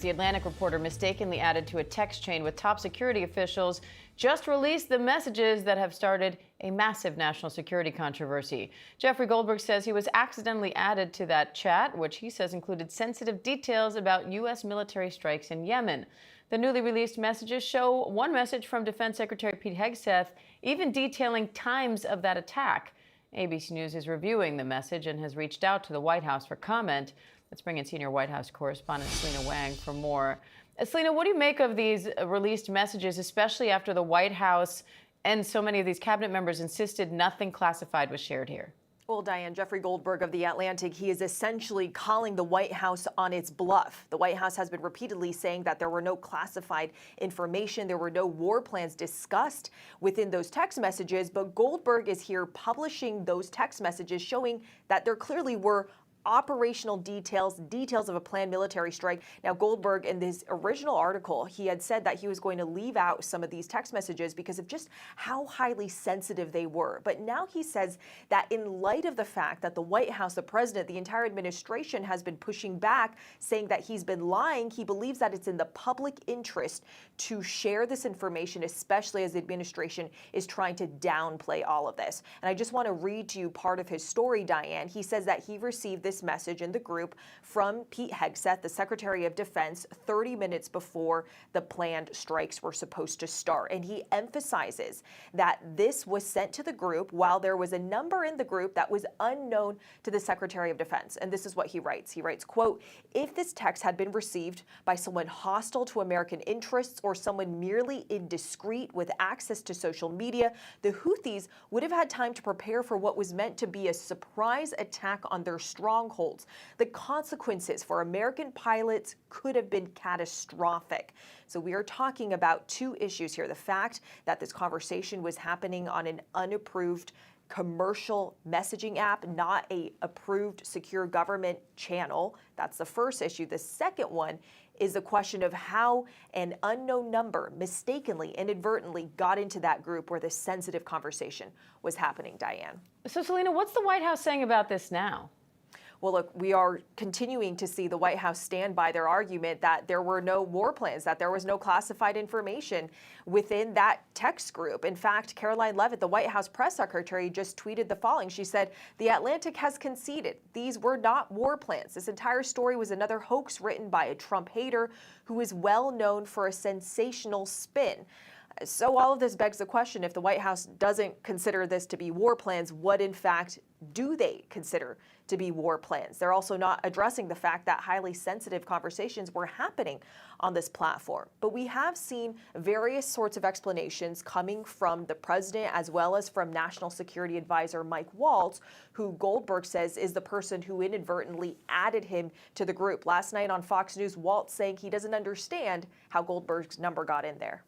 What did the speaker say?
The Atlantic reporter mistakenly added to a text chain with top security officials just released the messages that have started a massive national security controversy. Jeffrey Goldberg says he was accidentally added to that chat, which he says included sensitive details about U.S. military strikes in Yemen. The newly released messages show one message from Defense Secretary Pete Hegseth even detailing times of that attack. ABC News is reviewing the message and has reached out to the White House for comment. Let's bring in senior White House correspondent Selena Wang for more. Selena, what do you make of these released messages, especially after the White House and so many of these cabinet members insisted nothing classified was shared here? Well, Diane, Jeffrey Goldberg of The Atlantic, he is essentially calling the White House on its bluff. The White House has been repeatedly saying that there were no classified information, there were no war plans discussed within those text messages, but Goldberg is here publishing those text messages showing that there clearly were operational details of a planned military strike. Now, Goldberg, in this original article, he had said that he was going to leave out some of these text messages because of just how highly sensitive they were. But now he says that in light of the fact that the White House, the president, the entire administration has been pushing back, saying that he's been lying, he believes that it's in the public interest to share this information, especially as the administration is trying to downplay all of this. And I just want to read to you part of his story, Diane. He says that he received this message in the group from Pete Hegseth, the Secretary of Defense, 30 minutes before the planned strikes were supposed to start. And he emphasizes that this was sent to the group while there was a number in the group that was unknown to the Secretary of Defense. And this is what he writes. He writes, quote, "If this text had been received by someone hostile to American interests or someone merely indiscreet with access to social media, the Houthis would have had time to prepare for what was meant to be a surprise attack on their strongholds. The consequences for American pilots could have been catastrophic." So we are talking about two issues here. The fact that this conversation was happening on an unapproved commercial messaging app, not a approved secure government channel. That's the first issue. The second one is the question of how an unknown number mistakenly, inadvertently got into that group where this sensitive conversation was happening, Diane. So, Selena, what's the White House saying about this now? Well, look, we are continuing to see the White House stand by their argument that there were no war plans, that there was no classified information within that text group. In fact, Caroline Leavitt, the White House press secretary, just tweeted the following. She said, "The Atlantic has conceded. These were not war plans. This entire story was another hoax written by a Trump hater who is well known for a sensational spin." So all of this begs the question, if the White House doesn't consider this to be war plans, what in fact do they consider to be war plans? They're also not addressing the fact that highly sensitive conversations were happening on this platform. But we have seen various sorts of explanations coming from the president as well as from National Security Advisor Mike Waltz, who Goldberg says is the person who inadvertently added him to the group. Last night on Fox News, Waltz saying he doesn't understand how Goldberg's number got in there.